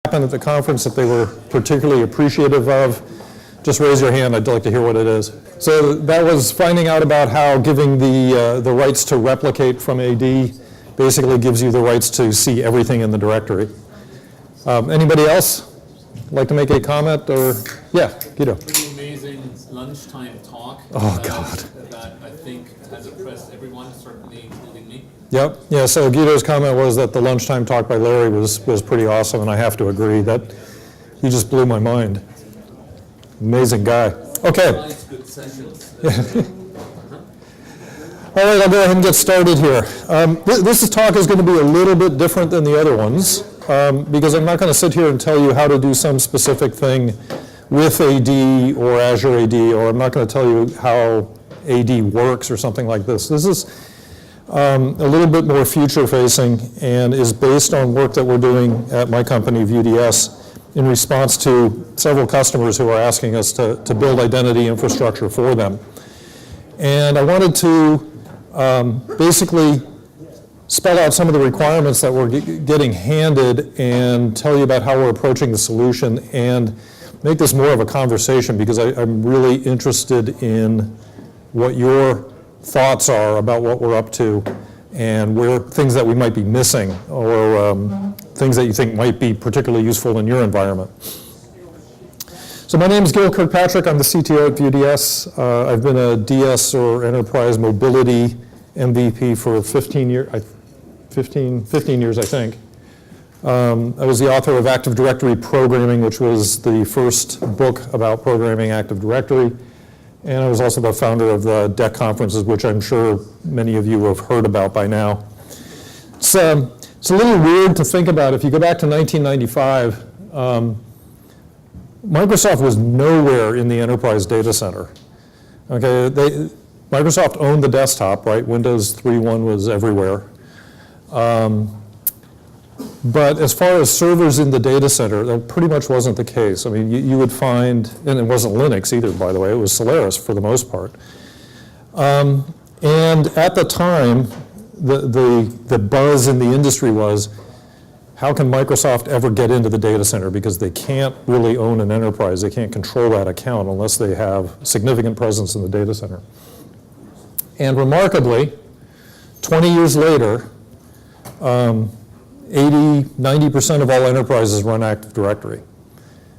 happened at the conference that they were particularly appreciative of? Just raise your hand. I'd like to hear what it is. So that was finding out about how giving the rights to replicate from AD basically gives you the rights to see everything in the directory. Anybody else like to make a comment? Or yeah, Guido. Pretty amazing lunchtime talk. Oh God. That I think has impressed everyone, certainly including me. Yep. Yeah. So Guido's comment was that the lunchtime talk by Larry was pretty awesome, and I have to agree that he just blew my mind. Amazing guy. Okay. Nice, good sessions. All right, I'll go ahead and get started here. This talk is going to be a little bit different than the other ones because I'm not going to sit here and tell you how to do some specific thing with AD or Azure AD, or I'm not going to tell you how AD works or something like this. This is a little bit more future-facing and is based on work that we're doing at my company, VDS, in response to several customers who are asking us to build identity infrastructure for them. And I wanted to basically spell out some of the requirements that we're getting handed and tell you about how we're approaching the solution and make this more of a conversation because I'm really interested in what your thoughts are about what we're up to and where things that we might be missing or things that you think might be particularly useful in your environment. So my name is Gil Kirkpatrick. I'm the CTO at VDS. I've been a DS or Enterprise Mobility MVP for 15 years, I think. I was the author of Active Directory Programming, which was the first book about programming Active Directory. And I was also the founder of the DEC conferences, which I'm sure many of you have heard about by now. It's a little weird to think about. If you go back to 1995, Microsoft was nowhere in the enterprise data center. Okay, Microsoft owned the desktop, right? Windows 3.1 was everywhere. But as far as servers in the data center, that pretty much wasn't the case. I mean, you would find, and it wasn't Linux either, by the way, it was Solaris for the most part. And at the time, the buzz in the industry was, how can Microsoft ever get into the data center? Because they can't really own an enterprise. They can't control that account unless they have significant presence in the data center. And remarkably, 20 years later, 90% of all enterprises run Active Directory,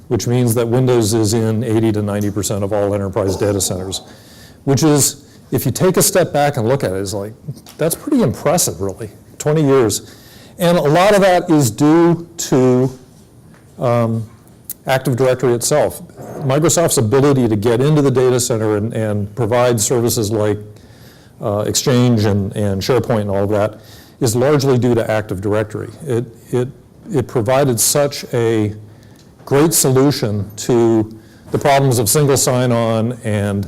which means that Windows is in 80 to 90% of all enterprise data centers, which is, if you take a step back and look at it, it's like, that's pretty impressive, really, 20 years. And a lot of that is due to Active Directory itself. Microsoft's ability to get into the data center and provide services like Exchange and SharePoint and all of that is largely due to Active Directory. It provided such a great solution to the problems of single sign-on and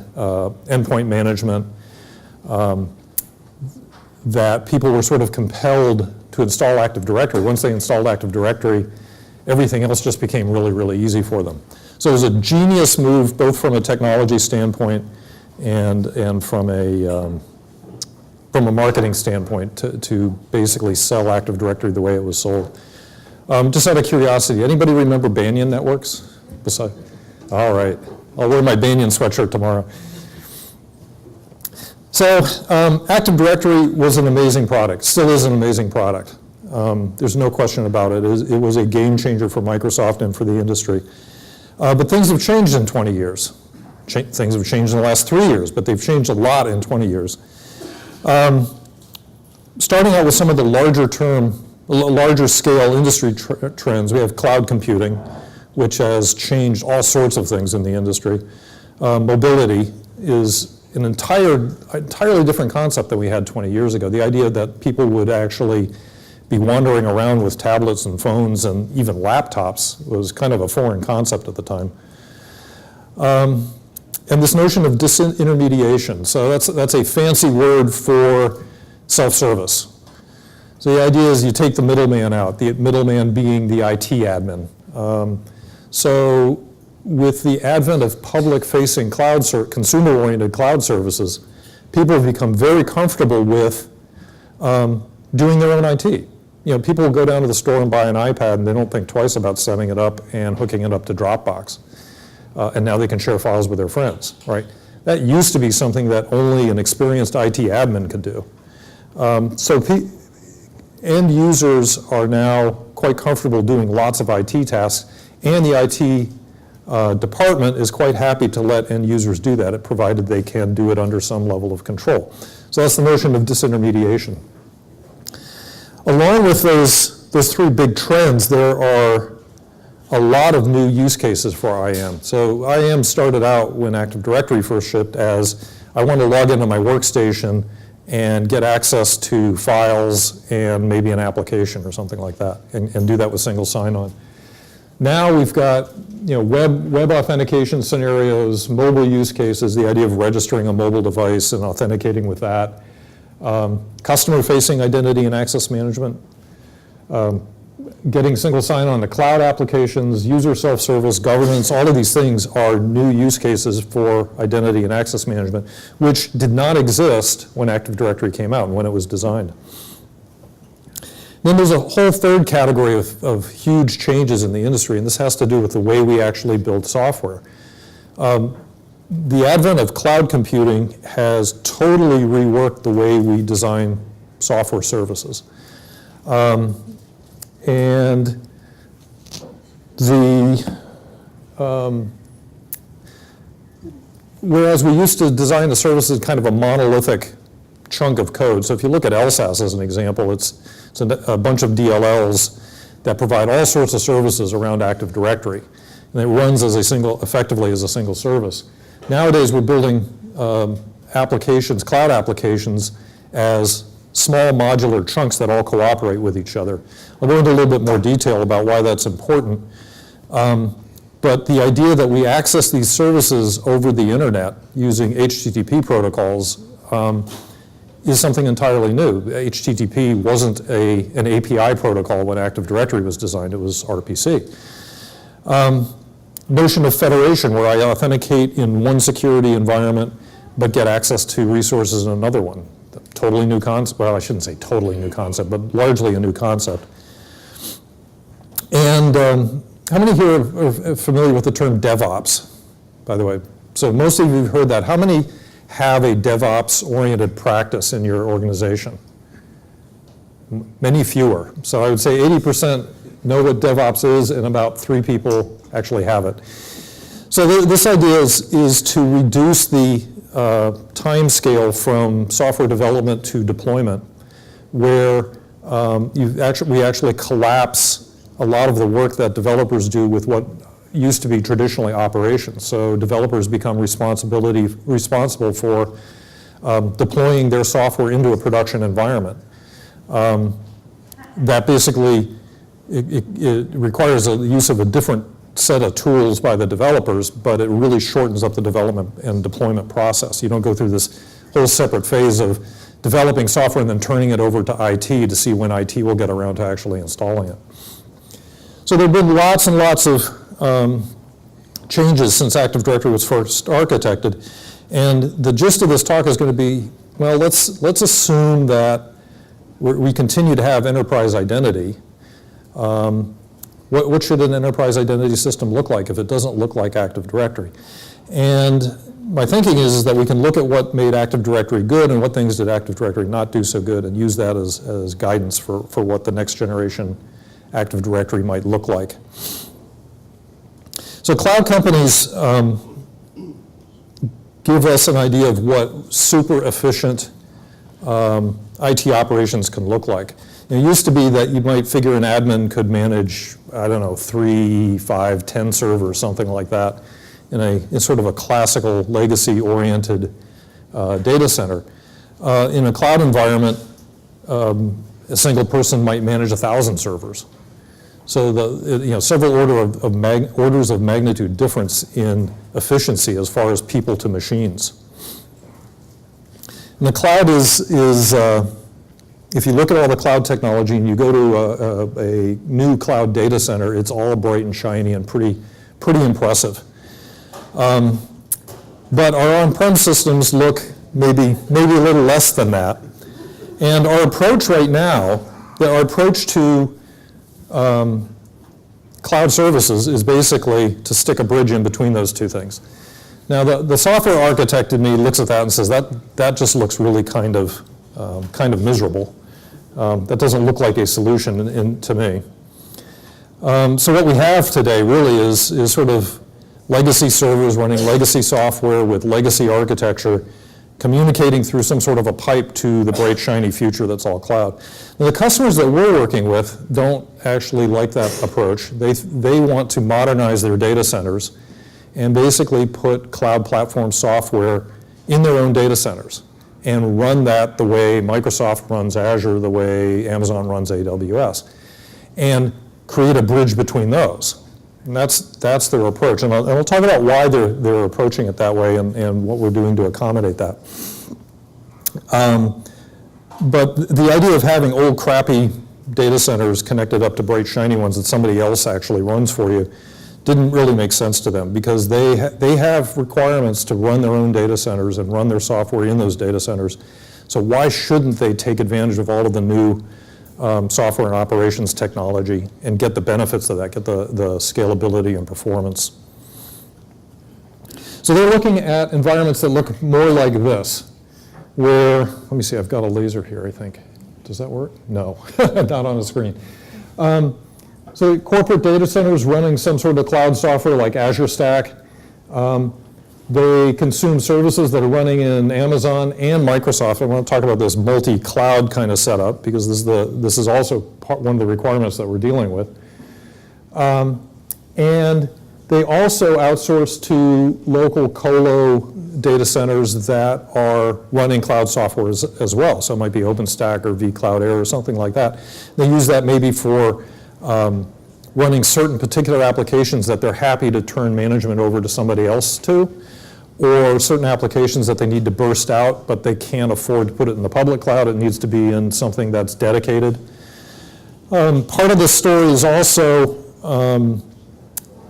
endpoint management that people were sort of compelled to install Active Directory. Once they installed Active Directory, everything else just became really, really easy for them. So it was a genius move, both from a technology standpoint and from a marketing standpoint to basically sell Active Directory the way it was sold. Just out of curiosity, anybody remember Banyan Networks? All right, I'll wear my Banyan sweatshirt tomorrow. So Active Directory was an amazing product, still is an amazing product. There's no question about it. It was a game changer for Microsoft and for the industry. But things have changed in 20 years. Things have changed in the last 3 years, but they've changed a lot in 20 years. Starting out with some of the larger scale industry trends, we have cloud computing, which has changed all sorts of things in the industry. Mobility is an entirely different concept than we had 20 years ago. The idea that people would actually be wandering around with tablets and phones and even laptops was kind of a foreign concept at the time. And this notion of disintermediation. So that's a fancy word for self-service. So the idea is you take the middleman out, the middleman being the IT admin. So with the advent of public-facing consumer-oriented cloud services, people have become very comfortable with doing their own IT. people go down to the store and buy an iPad and they don't think twice about setting it up and hooking it up to Dropbox. And now they can share files with their friends, right? That used to be something that only an experienced IT admin could do. So end users are now quite comfortable doing lots of IT tasks, and the IT department is quite happy to let end users do that, provided they can do it under some level of control. So that's the notion of disintermediation. Along with those three big trends, there are a lot of new use cases for IAM. So IAM started out when Active Directory first shipped as, I want to log into my workstation and get access to files and maybe an application or something like that, and do that with single sign-on. Now we've got web authentication scenarios, mobile use cases, the idea of registering a mobile device and authenticating with that, customer-facing identity and access management, getting single sign-on to cloud applications, user self-service, governance, all of these things are new use cases for identity and access management, which did not exist when Active Directory came out and when it was designed. Then there's a whole third category of huge changes in the industry, and this has to do with the way we actually build software. The advent of cloud computing has totally reworked the way we design software services. And whereas we used to design the service as kind of a monolithic chunk of code. So if you look at LSAS as an example, it's a bunch of DLLs that provide all sorts of services around Active Directory. And it runs as effectively as a single service. Nowadays we're building applications, cloud applications, as small modular chunks that all cooperate with each other. I'll go into a little bit more detail about why that's important. But the idea that we access these services over the internet using HTTP protocols is something entirely new. HTTP wasn't an API protocol when Active Directory was designed, it was RPC. Notion of federation, where I authenticate in one security environment but get access to resources in another one. Totally new concept, well, I shouldn't say totally new concept, but largely a new concept. And how many here are familiar with the term DevOps, by the way? So most of you have heard that. How many have a DevOps-oriented practice in your organization? Many fewer. So I would say 80% know what DevOps is, and about 3 people actually have it. So this idea is to reduce the time scale from software development to deployment, where we actually collapse a lot of the work that developers do with what used to be traditionally operations. So developers become responsible for deploying their software into a production environment. That basically, it requires the use of a different set of tools by the developers, but it really shortens up the development and deployment process. You don't go through this whole separate phase of developing software and then turning it over to IT to see when IT will get around to actually installing it. So there have been lots and lots of changes since Active Directory was first architected, and the gist of this talk is going to be, well, let's assume that we continue to have enterprise identity. What should an enterprise identity system look like if it doesn't look like Active Directory? And my thinking is that we can look at what made Active Directory good and what things did Active Directory not do so good, and use that as guidance for what the next generation Active Directory might look like. So cloud companies give us an idea of what super efficient IT operations can look like. It used to be that you might figure an admin could manage, I don't know, 3, 5, 10 servers, something like that, in sort of a classical legacy-oriented data center. In a cloud environment, a single person might manage 1,000 servers. So several orders of magnitude difference in efficiency as far as people to machines. And the cloud is if you look at all the cloud technology and you go to a new cloud data center, it's all bright and shiny and pretty impressive. But our on-prem systems look maybe a little less than that. And our approach right now our approach to cloud services is basically to stick a bridge in between those two things. Now, the software architect in me looks at that and says that just looks really kind of miserable. That doesn't look like a solution to me. So what we have today really is sort of legacy servers running legacy software with legacy architecture, communicating through some sort of a pipe to the bright, shiny future that's all cloud. Now, the customers that we're working with don't actually like that approach. They want to modernize their data centers and basically put cloud platform software in their own data centers and run that the way Microsoft runs Azure, the way Amazon runs AWS, and create a bridge between those. And that's their approach. And I'll talk about why they're approaching it that way and what we're doing to accommodate that. But the idea of having old crappy data centers connected up to bright shiny ones that somebody else actually runs for you didn't really make sense to them, because they have requirements to run their own data centers and run their software in those data centers. So why shouldn't they take advantage of all of the new software and operations technology and get the benefits of that, get the scalability and performance? So they're looking at environments that look more like this, where, let me see, I've got a laser here, I think. Does that work? No, not on the screen. So corporate data centers running some sort of cloud software like Azure Stack. They consume services that are running in Amazon and Microsoft. I want to talk about this multi-cloud kind of setup, because this is also one of the requirements that we're dealing with. And they also outsource to local colo data centers that are running cloud software as well. So it might be OpenStack or vCloud Air or something like that. They use that maybe for running certain particular applications that they're happy to turn management over to somebody else to, or certain applications that they need to burst out, but they can't afford to put it in the public cloud. It needs to be in something that's dedicated. Part of the story is also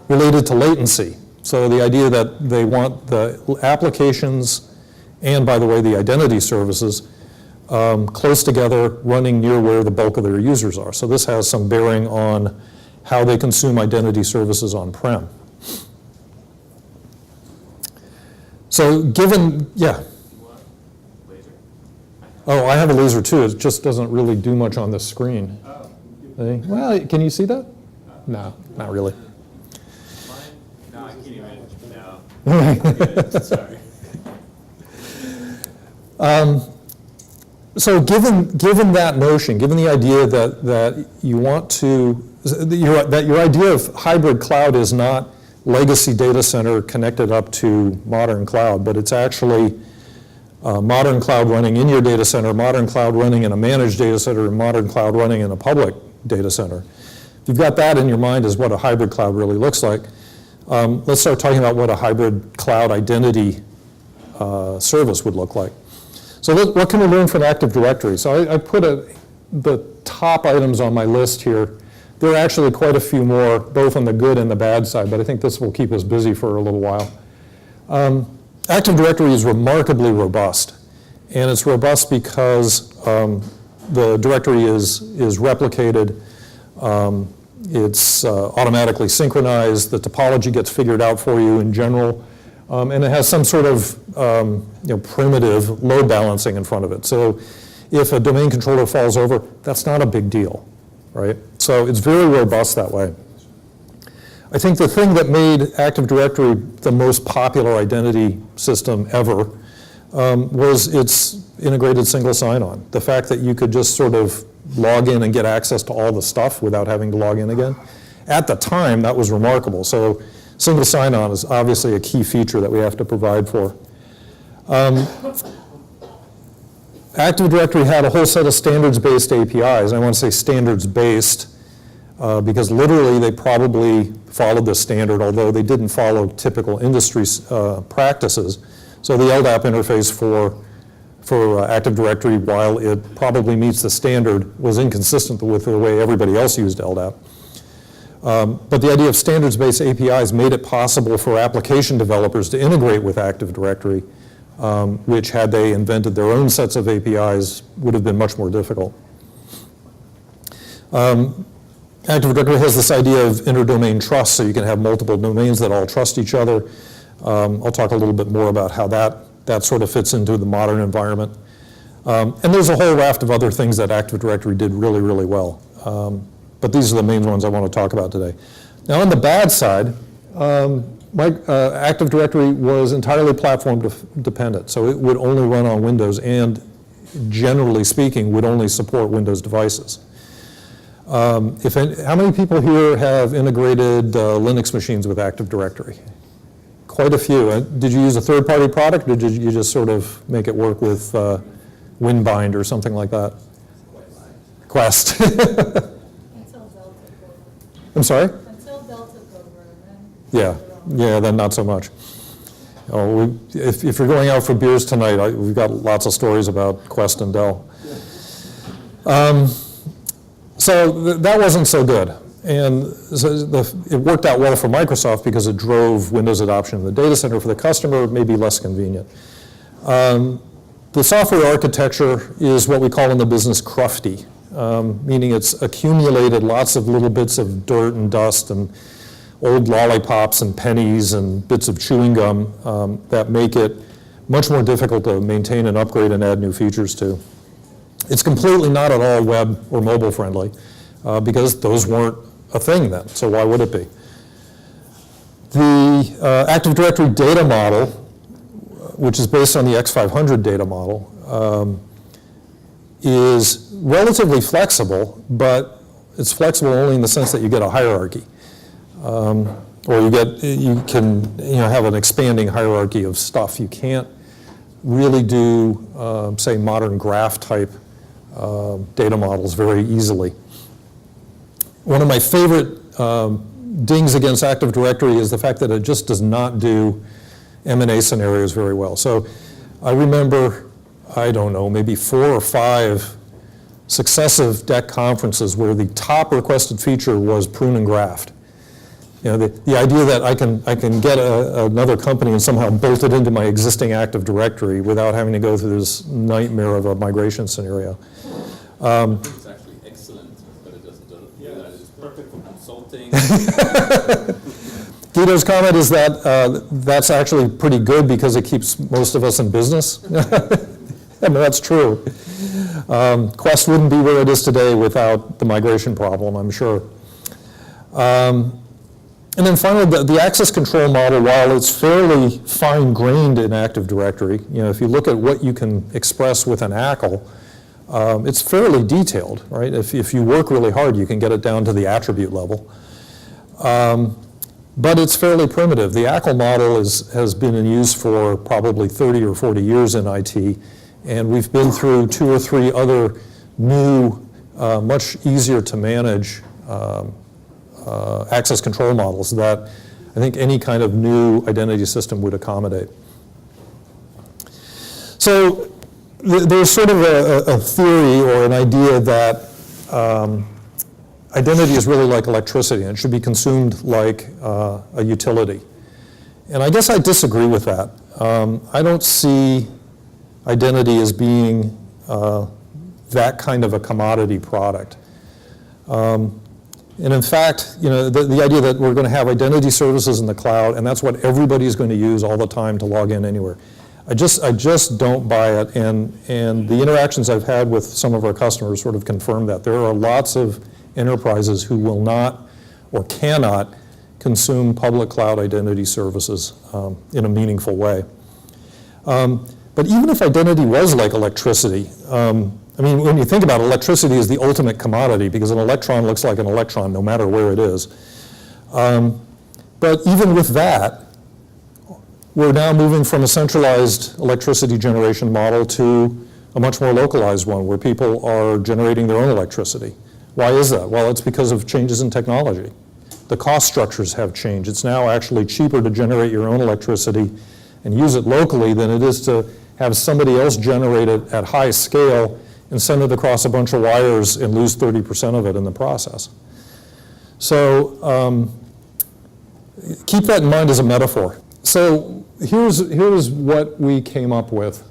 related to latency. So the idea that they want the applications and, by the way, the identity services close together, running near where the bulk of their users are. So this has some bearing on how they consume identity services on-prem. So given, yeah. Oh, I have a laser too. It just doesn't really do much on the screen. Well, can you see that? No, not really. No, I can't even. No. Sorry. So given that notion, given the idea that you want to, that your idea of hybrid cloud is not legacy data center connected up to modern cloud, but it's actually modern cloud running in your data center, modern cloud running in a managed data center, and modern cloud running in a public data center. If you've got that in your mind as what a hybrid cloud really looks like, let's start talking about what a hybrid cloud identity service would look like. So what can we learn from Active Directory? So I put the top items on my list here. There are actually quite a few more, both on the good and the bad side, but I think this will keep us busy for a little while. Active Directory is remarkably robust, and it's robust because the directory is replicated, it's automatically synchronized, the topology gets figured out for you in general, and it has some sort of primitive load balancing in front of it. So if a domain controller falls over, that's not a big deal, right? So it's very robust that way. I think the thing that made Active Directory the most popular identity system ever was its integrated single sign-on. The fact that you could just sort of log in and get access to all the stuff without having to log in again. At the time, that was remarkable. So single sign-on is obviously a key feature that we have to provide for. Active Directory had a whole set of standards-based APIs. I want to say standards-based because literally they probably followed the standard, although they didn't follow typical industry practices. So the LDAP interface for Active Directory, while it probably meets the standard, was inconsistent with the way everybody else used LDAP. But the idea of standards-based APIs made it possible for application developers to integrate with Active Directory, which had they invented their own sets of APIs would have been much more difficult. Active Directory has this idea of interdomain trust, so you can have multiple domains that all trust each other. I'll talk a little bit more about how that sort of fits into the modern environment. And there's a whole raft of other things that Active Directory did really, really well. But these are the main ones I want to talk about today. Now on the bad side, Active Directory was entirely platform dependent, so it would only run on Windows and, generally speaking, would only support Windows devices. How many people here have integrated Linux machines with Active Directory? Quite a few. Did you use a third-party product, or did you just sort of make it work with Winbind or something like that? Quest. Until Dell took over. I'm sorry? Until Dell took over, and Yeah. Yeah, then not so much. Oh, if you're going out for beers tonight, we've got lots of stories about Quest and Dell. So that wasn't so good. And so it worked out well for Microsoft because it drove Windows adoption in the data center. For the customer, it may be less convenient. The software architecture is what we call in the business crufty, meaning it's accumulated lots of little bits of dirt and dust and old lollipops and pennies and bits of chewing gum that make it much more difficult to maintain and upgrade and add new features to. It's completely not at all web or mobile friendly because those weren't a thing then, so why would it be? The Active Directory data model, which is based on the X500 data model, is relatively flexible, but it's flexible only in the sense that you get a hierarchy. Or you can have an expanding hierarchy of stuff. You can't really do, say, modern graph type data models very easily. One of my favorite dings against Active Directory is the fact that it just does not do M&A scenarios very well. So I remember, I don't know, maybe 4 or 5 successive DEC conferences where the top requested feature was prune and graft. The idea that I can get another company and somehow bolt it into my existing Active Directory without having to go through this nightmare of a migration scenario. It's actually excellent, but it doesn't do that. It's perfect for consulting. Guido's comment is that that's actually pretty good because it keeps most of us in business. I mean, that's true. Quest wouldn't be where it is today without the migration problem, I'm sure. And then finally, the access control model, while it's fairly fine-grained in Active Directory, if you look at what you can express with an ACL, it's fairly detailed, right? If you work really hard, you can get it down to the attribute level. But it's fairly primitive. The ACL model has been in use for probably 30 or 40 years in IT, and we've been through 2 or 3 other new, much easier to manage access control models that I think any kind of new identity system would accommodate. So there's sort of a theory or an idea that identity is really like electricity and it should be consumed like a utility. And I guess I disagree with that. I don't see identity as being that kind of a commodity product. And in fact, the idea that we're going to have identity services in the cloud and that's what everybody's going to use all the time to log in anywhere. I just don't buy it, and the interactions I've had with some of our customers sort of confirm that. There are lots of enterprises who will not or cannot consume public cloud identity services in a meaningful way. But even if identity was like electricity, I mean, when you think about it, electricity is the ultimate commodity because an electron looks like an electron no matter where it is. But even with that, we're now moving from a centralized electricity generation model to a much more localized one where people are generating their own electricity. Why is that? Well, it's because of changes in technology. The cost structures have changed. It's now actually cheaper to generate your own electricity and use it locally than it is to have somebody else generate it at high scale and send it across a bunch of wires and lose 30% of it in the process. So keep that in mind as a metaphor. So here's what we came up with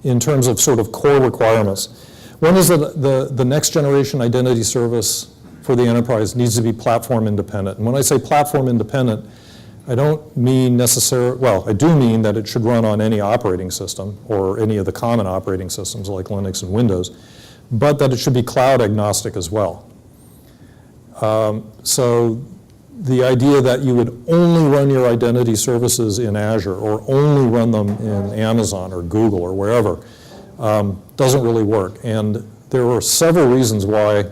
in terms of sort of core requirements. One is that the next generation identity service for the enterprise needs to be platform independent. And when I say platform independent, I don't mean necessarily, well, I do mean that it should run on any operating system or any of the common operating systems like Linux and Windows, but that it should be cloud agnostic as well. So the idea that you would only run your identity services in Azure or only run them in Amazon or Google or wherever doesn't really work. And there were several reasons why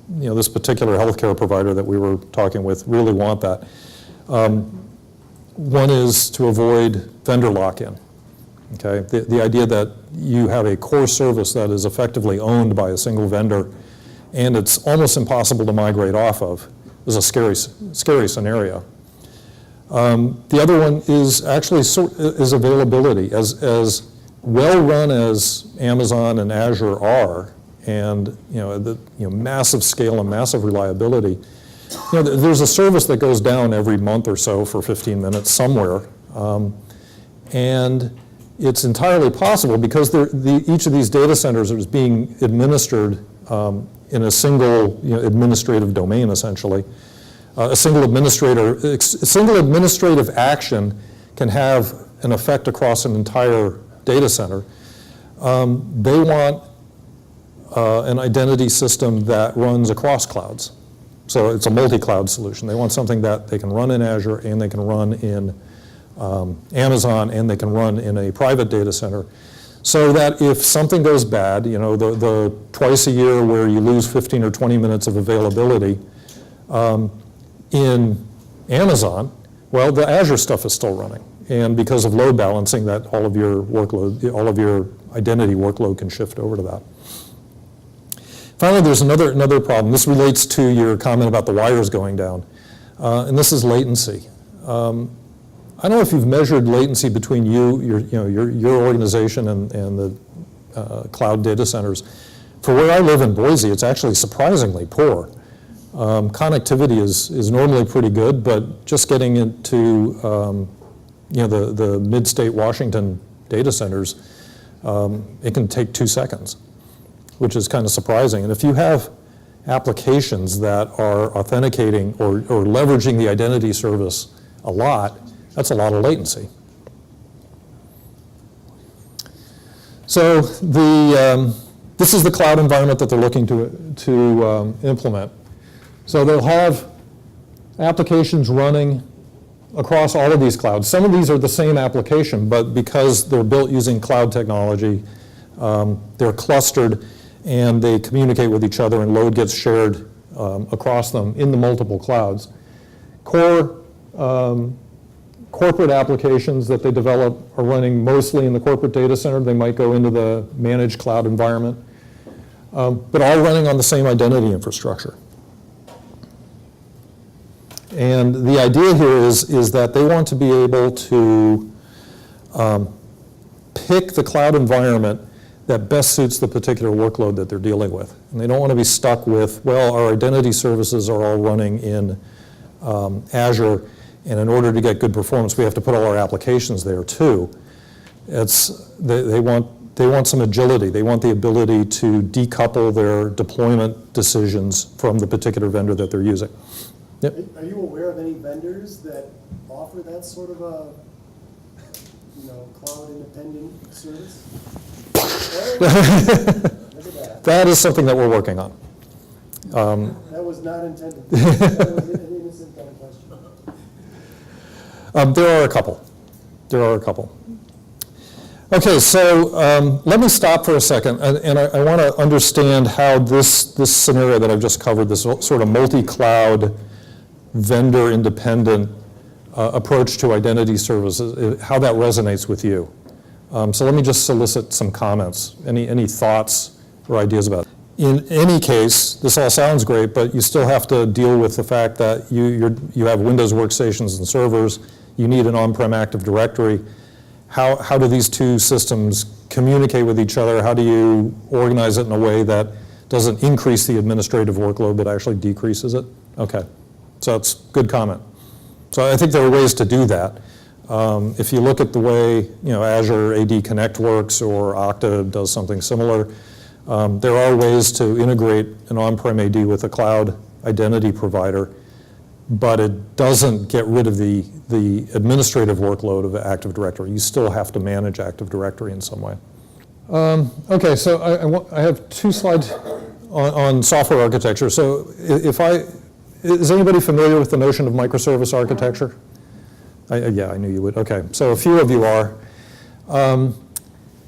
this particular healthcare provider that we were talking with really want that. One is to avoid vendor lock-in. Okay, the idea that you have a core service that is effectively owned by a single vendor and it's almost impossible to migrate off of is a scary scenario. The other one is actually is availability. As well run as Amazon and Azure are, and massive scale and massive reliability, there's a service that goes down every month or so for 15 minutes somewhere, and it's entirely possible because each of these data centers is being administered in a single administrative domain, essentially. A single administrative action can have an effect across an entire data center. They want an identity system that runs across clouds. So it's a multi-cloud solution. They want something that they can run in Azure and they can run in Amazon and they can run in a private data center. So that if something goes bad, the twice a year where you lose 15 or 20 minutes of availability in Amazon, well, the Azure stuff is still running. And because of load balancing, that all of your identity workload can shift over to that. Finally, there's another problem. This relates to your comment about the wires going down, and this is latency. I don't know if you've measured latency between your organization and the cloud data centers. For where I live in Boise, it's actually surprisingly poor. Connectivity is normally pretty good, but just getting into the mid-state Washington data centers, it can take 2 seconds, which is kind of surprising. And if you have applications that are authenticating or leveraging the identity service a lot, that's a lot of latency. So this is the cloud environment that they're looking to implement. So they'll have applications running across all of these clouds. Some of these are the same application, but because they're built using cloud technology, they're clustered and they communicate with each other and load gets shared across them in the multiple clouds. Corporate applications that they develop are running mostly in the corporate data center. They might go into the managed cloud environment, but all running on the same identity infrastructure. And the idea here is that they want to be able to pick the cloud environment that best suits the particular workload that they're dealing with. And they don't want to be stuck with, well, our identity services are all running in Azure, and in order to get good performance, we have to put all our applications there too. They want some agility. They want the ability to decouple their deployment decisions from the particular vendor that they're using. Yep. Are you aware of any vendors that offer that sort of a, cloud independent service? Look at that. That is something that we're working on. That was not intended. That was an innocent kind of question. There are a couple. Okay, so let me stop for a second, and I want to understand how this scenario that I've just covered, this sort of multi-cloud, vendor-independent approach to identity services, how that resonates with you. So let me just solicit some comments. Any thoughts or ideas about it? In any case, this all sounds great, but you still have to deal with the fact that you have Windows workstations and servers. You need an on-prem Active Directory. How do these two systems communicate with each other? How do you organize it in a way that doesn't increase the administrative workload but actually decreases it? Okay, so that's a good comment. So I think there are ways to do that. If you look at the way Azure AD Connect works or Okta does something similar, There are ways to integrate an on-prem AD with a cloud identity provider, but it doesn't get rid of the administrative workload of Active Directory. You still have to manage Active Directory in some way. Okay, so I have 2 slides on software architecture. So is anybody familiar with the notion of microservice architecture? Yeah, I knew you would. Okay, so a few of you are.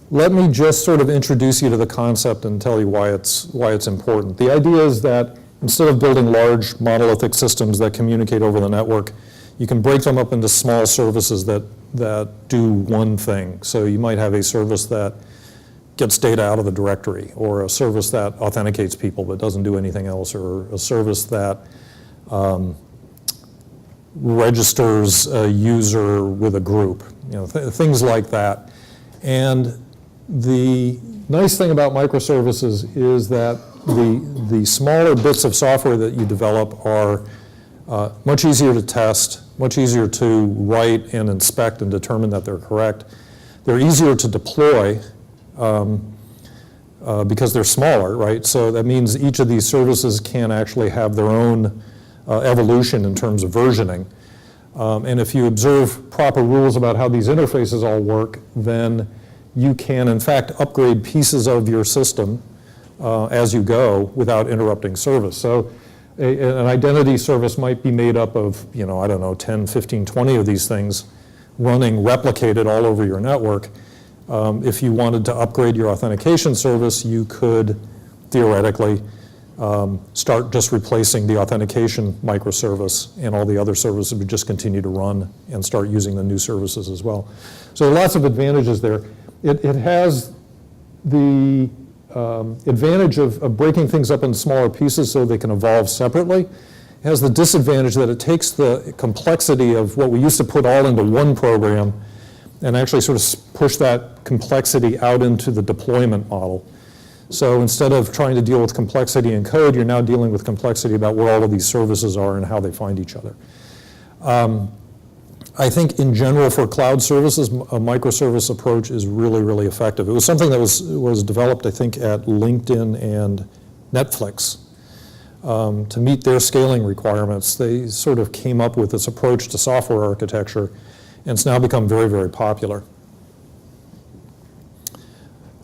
Let me just sort of introduce you to the concept and tell you why it's important. The idea is that instead of building large monolithic systems that communicate over the network, you can break them up into small services that do one thing. So you might have a service that gets data out of the directory, or a service that authenticates people but doesn't do anything else, or a service that registers a user with a group, things like that. And the nice thing about microservices is that the smaller bits of software that you develop are much easier to test, much easier to write and inspect and determine that they're correct. They're easier to deploy because they're smaller, right? So that means each of these services can actually have their own evolution in terms of versioning. And if you observe proper rules about how these interfaces all work, then you can, in fact, upgrade pieces of your system as you go without interrupting service. So an identity service might be made up of, I don't know, 10, 15, 20 of these things running replicated all over your network. If you wanted to upgrade your authentication service, you could theoretically start just replacing the authentication microservice, and all the other services would just continue to run and start using the new services as well. So lots of advantages there. It has the advantage of breaking things up into smaller pieces so they can evolve separately. It has the disadvantage that it takes the complexity of what we used to put all into one program and actually sort of push that complexity out into the deployment model. So instead of trying to deal with complexity in code, you're now dealing with complexity about where all of these services are and how they find each other. I think in general for cloud services, a microservice approach is really, really effective. It was something that was developed, I think, at LinkedIn and Netflix to meet their scaling requirements. They sort of came up with this approach to software architecture, and it's now become very, very popular.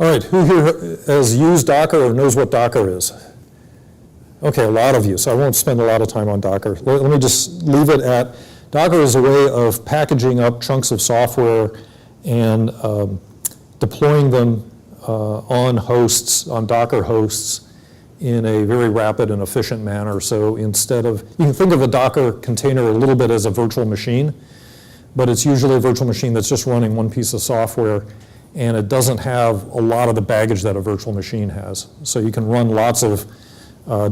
All right, who here has used Docker or knows what Docker is? Okay, a lot of you, so I won't spend a lot of time on Docker. Let me just leave it at, Docker is a way of packaging up chunks of software and deploying them on hosts, on Docker hosts, in a very rapid and efficient manner. So instead of, you can think of a Docker container a little bit as a virtual machine, but it's usually a virtual machine that's just running one piece of software, and it doesn't have a lot of the baggage that a virtual machine has. So you can run lots of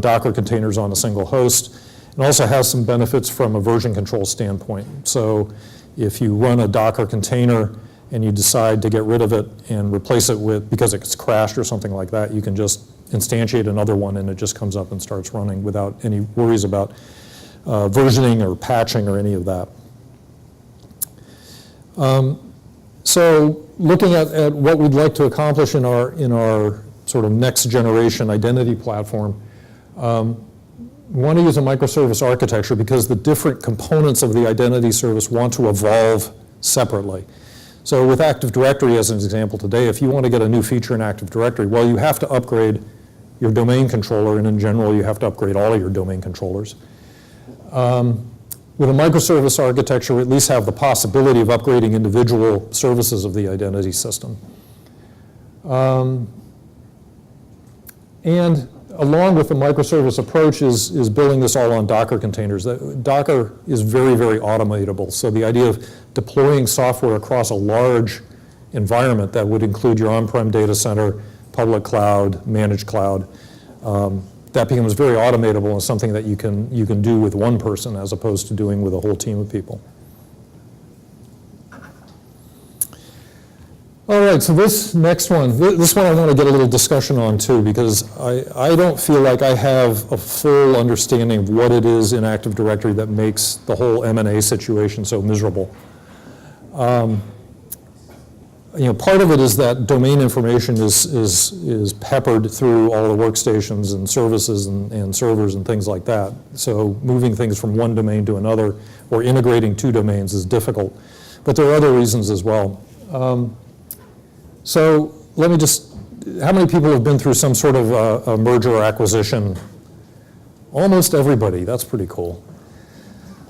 Docker containers on a single host. It also has some benefits from a version control standpoint. So if you run a Docker container and you decide to get rid of it and replace it with, because it's crashed or something like that, you can just instantiate another one and it just comes up and starts running without any worries about versioning or patching or any of that. So looking at what we'd like to accomplish in our sort of next generation identity platform, we want to use a microservice architecture because the different components of the identity service want to evolve separately. So with Active Directory as an example today, if you want to get a new feature in Active Directory, well, you have to upgrade your domain controller, and in general, you have to upgrade all of your domain controllers. With a microservice architecture, we at least have the possibility of upgrading individual services of the identity system. And along with the microservice approach is building this all on Docker containers. Docker is very, very automatable. So the idea of deploying software across a large environment that would include your on-prem data center, public cloud, managed cloud, that becomes very automatable and something that you can do with one person as opposed to doing with a whole team of people. All right, so this next one, this one I want to get a little discussion on too, because I don't feel like I have a full understanding of what it is in Active Directory that makes the whole M&A situation so miserable. part of it is that domain information is peppered through all the workstations and services and servers and things like that. So moving things from one domain to another or integrating two domains is difficult. But there are other reasons as well. So let me just, how many people have been through some sort of a merger or acquisition? Almost everybody. That's pretty cool.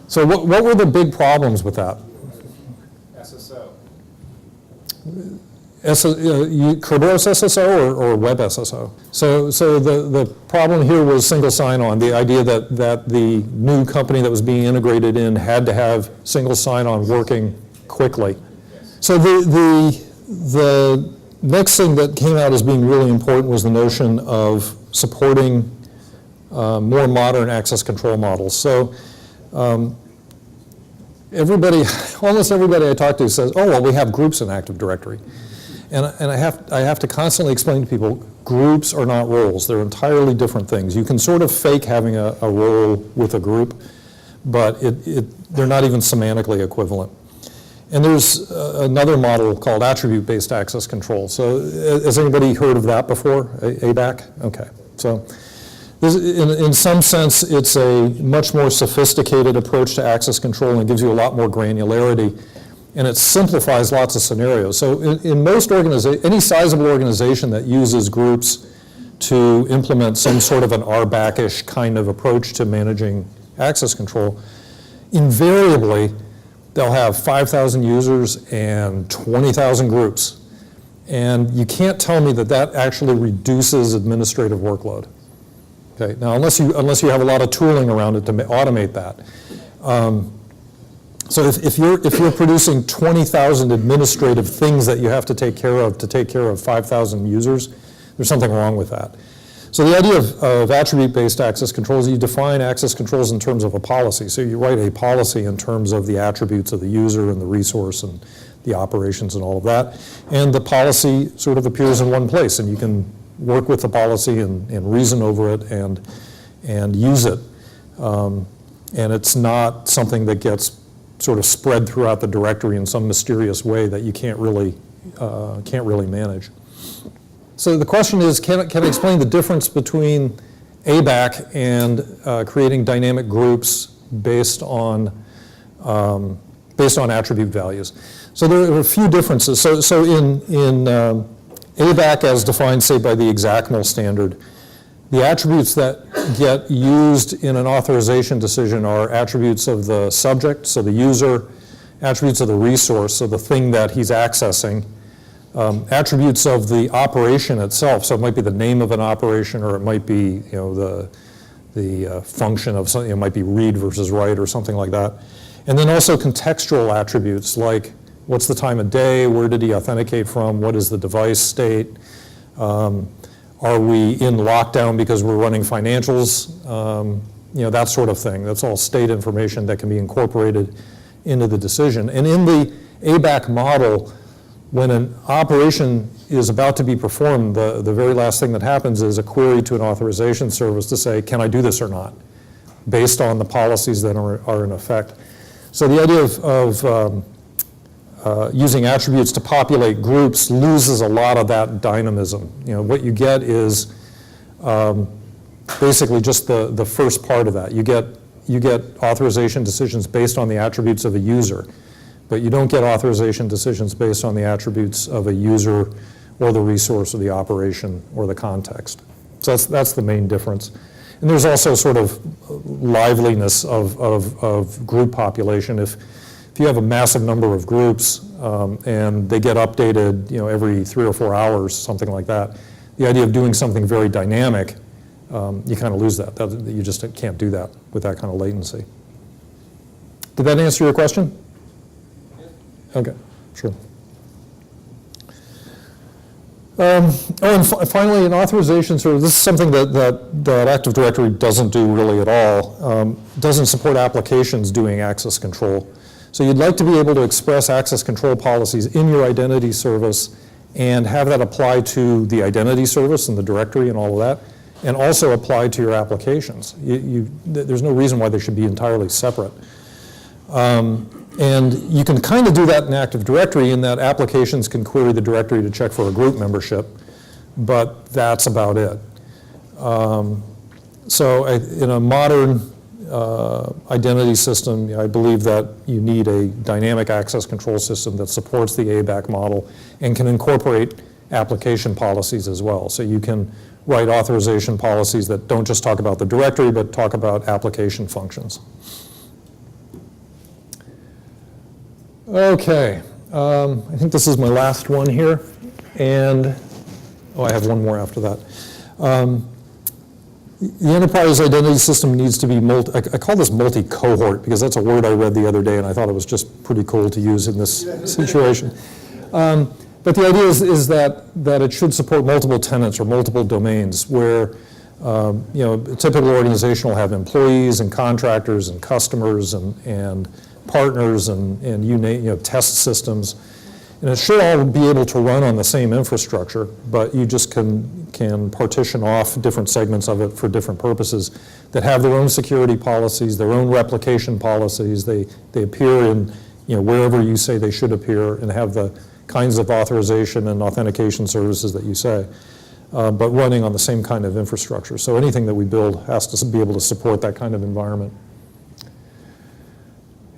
So what were the big problems with that? SSO. Kerberos SSO or Web SSO? So the problem here was single sign-on, the idea that the new company that was being integrated in had to have single sign-on working quickly. So the next thing that came out as being really important was the notion of supporting more modern access control models. So almost everybody I talk to says, oh, well, we have groups in Active Directory. And I have to constantly explain to people, groups are not roles. They're entirely different things. You can sort of fake having a role with a group, but they're not even semantically equivalent. And there's another model called attribute-based access control. So has anybody heard of that before, ABAC? Okay, so in some sense, it's a much more sophisticated approach to access control and gives you a lot more granularity, and it simplifies lots of scenarios. So in most organizations, any sizable organization that uses groups to implement some sort of an RBAC-ish kind of approach to managing access control, invariably, they'll have 5,000 users and 20,000 groups. And you can't tell me that that actually reduces administrative workload. Okay, now unless you have a lot of tooling around it to automate that. So if you're producing 20,000 administrative things that you have to take care of 5,000 users, there's something wrong with that. So the idea of attribute-based access controls, you define access controls in terms of a policy. So you write a policy in terms of the attributes of the user and the resource and the operations and all of that. And the policy sort of appears in one place, and you can work with the policy and reason over it and use it. And it's not something that gets sort of spread throughout the directory in some mysterious way that you can't really manage. So the question is, can I explain the difference between ABAC and creating dynamic groups based on attribute values? So there are a few differences. So in ABAC, as defined, say, by the XACML standard, the attributes that get used in an authorization decision are attributes of the subject, so the user, attributes of the resource, so the thing that he's accessing, attributes of the operation itself, so it might be the name of an operation, or it might be the function of something, it might be read versus write or something like that. And then also contextual attributes like what's the time of day, where did he authenticate from, what is the device state, are we in lockdown because we're running financials, that sort of thing. That's all state information that can be incorporated into the decision. And in the ABAC model, when an operation is about to be performed, the very last thing that happens is a query to an authorization service to say, can I do this or not, based on the policies that are in effect. So the idea of using attributes to populate groups loses a lot of that dynamism. What you get is basically just the first part of that. You get authorization decisions based on the attributes of a user, but you don't get authorization decisions based on the attributes of a user or the resource or the operation or the context. So that's the main difference. And there's also sort of liveliness of group population. If you have a massive number of groups and they get updated every 3 or 4 hours, something like that, the idea of doing something very dynamic, you kind of lose that. You just can't do that with that kind of latency. Did that answer your question? Okay, sure. And finally, an authorization service. This is something that Active Directory doesn't do really at all. Doesn't support applications doing access control. So you'd like to be able to express access control policies in your identity service and have that apply to the identity service and the directory and all of that, and also apply to your applications. There's no reason why they should be entirely separate. And you can kind of do that in Active Directory in that applications can query the directory to check for a group membership, but that's about it. So in a modern identity system, I believe that you need a dynamic access control system that supports the ABAC model and can incorporate application policies as well. So you can write authorization policies that don't just talk about the directory, but talk about application functions. Okay, I think this is my last one here, and I have one more after that. The enterprise identity system needs to be I call this multi-cohort because that's a word I read the other day and I thought it was just pretty cool to use in this situation. But the idea is that it should support multiple tenants or multiple domains where a typical organization will have employees and contractors and customers and partners and test systems. And it should all be able to run on the same infrastructure, but you just can partition off different segments of it for different purposes that have their own security policies, their own replication policies. They appear in wherever you say they should appear and have the kinds of authorization and authentication services that you say, but running on the same kind of infrastructure. So anything that we build has to be able to support that kind of environment.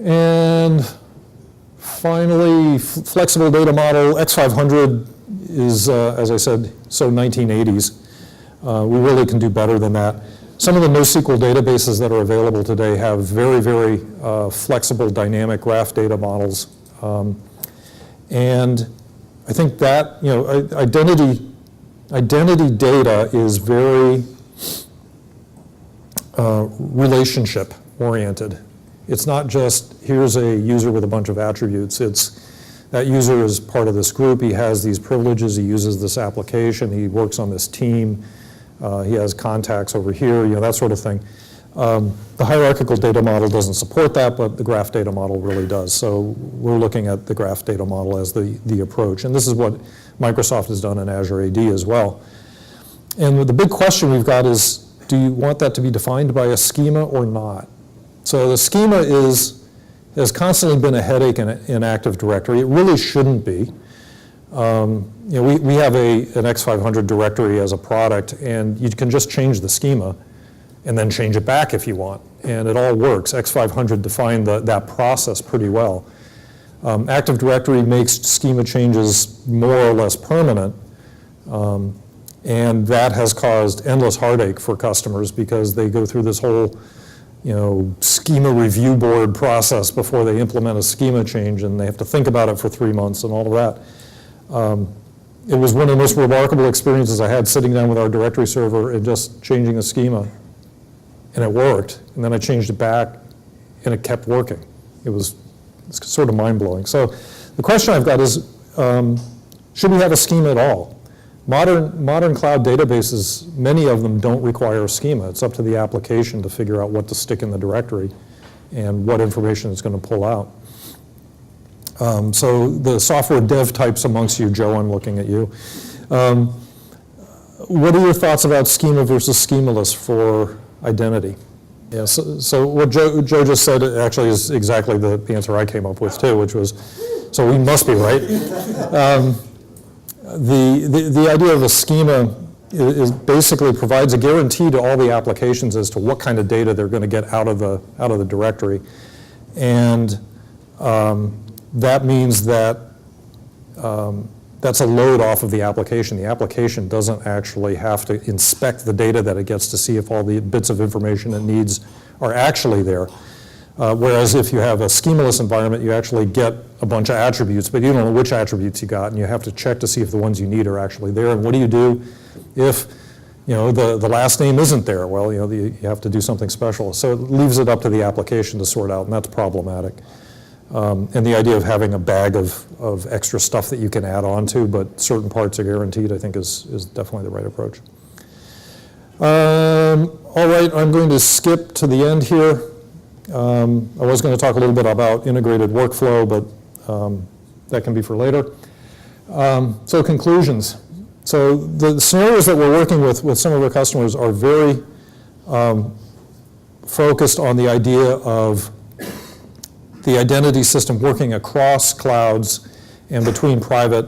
And finally, flexible data model, X500 is, as I said, so 1980s. We really can do better than that. Some of the NoSQL databases that are available today have very, very flexible dynamic graph data models. And I think that, identity data is very relationship oriented. It's not just, here's a user with a bunch of attributes. It's that user is part of this group. He has these privileges. He uses this application. He works on this team. He has contacts over here, that sort of thing. The hierarchical data model doesn't support that, but the graph data model really does. So we're looking at the graph data model as the approach. And this is what Microsoft has done in Azure AD as well. And the big question we've got is, do you want that to be defined by a schema or not? So the schema has constantly been a headache in Active Directory. It really shouldn't be. We have an X500 directory as a product, and you can just change the schema and then change it back if you want. And it all works. X500 defined that process pretty well. Active Directory makes schema changes more or less permanent, and that has caused endless heartache for customers because they go through this whole schema review board process before they implement a schema change, and they have to think about it for 3 months and all of that. It was one of the most remarkable experiences I had sitting down with our directory server and just changing a schema, and it worked. And then I changed it back, and it kept working. It's sort of mind-blowing. So the question I've got is, should we have a schema at all? Modern cloud databases, many of them don't require a schema. It's up to the application to figure out what to stick in the directory and what information it's going to pull out. So the software dev types amongst you, Joe, I'm looking at you. What are your thoughts about schema versus schemaless for identity? Yeah, so what Joe just said actually is exactly the answer I came up with too, which was, so we must be right. The idea of a schema is basically provides a guarantee to all the applications as to what kind of data they're going to get out of the directory, and that means that that's a load off of the application. The application doesn't actually have to inspect the data that it gets to see if all the bits of information it needs are actually there. Whereas if you have a schemaless environment, you actually get a bunch of attributes, but you don't know which attributes you got, and you have to check to see if the ones you need are actually there. And what do you do if the last name isn't there? Well, you have to do something special. So it leaves it up to the application to sort out, and that's problematic. And the idea of having a bag of extra stuff that you can add on to, but certain parts are guaranteed, I think is definitely the right approach. All right, I'm going to skip to the end here. I was going to talk a little bit about integrated workflow, but that can be for later. So conclusions. So the scenarios that we're working with some of our customers are very the identity system working across clouds and between private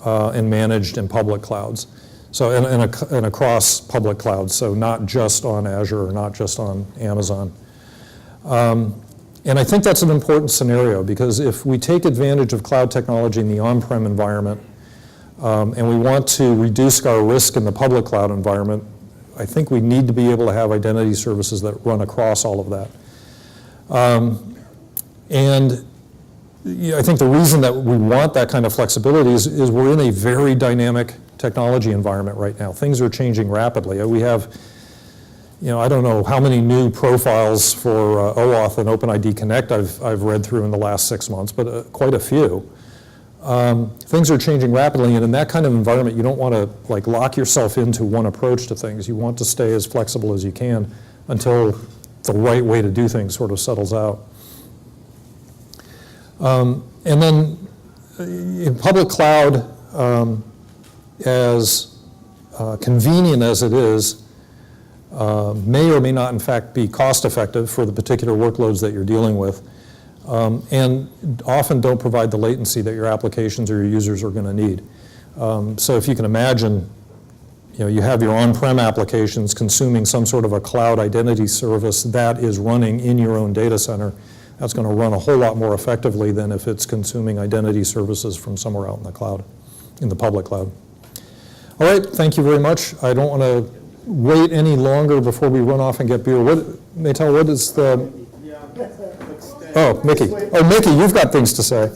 and managed and public clouds. So, and across public clouds, so not just on Azure or not just on Amazon. And I think that's an important scenario, because if we take advantage of cloud technology in the on-prem environment, and we want to reduce our risk in the public cloud environment, I think we need to be able to have identity services that run across all of that. And I think the reason that we want that kind of flexibility is we're in a very dynamic technology environment right now. Things are changing rapidly. We have, I don't know how many new profiles for OAuth and OpenID Connect I've read through in the last 6 months, but quite a few. Things are changing rapidly, and in that kind of environment, you don't want to lock yourself into one approach to things. You want to stay as flexible as you can until the right way to do things sort of settles out. And then in public cloud, as convenient as it is, may or may not in fact be cost effective for the particular workloads that you're dealing with, and often don't provide the latency that your applications or your users are going to need. So if you can imagine, you have your on-prem applications consuming some sort of a cloud identity service that is running in your own data center. That's going to run a whole lot more effectively than if it's consuming identity services from somewhere out in the cloud, in the public cloud. All right, thank you very much. I don't want to wait any longer before we run off and get beer. Maytel, what is the... Oh, Mickey. Oh, Mickey, you've got things to say.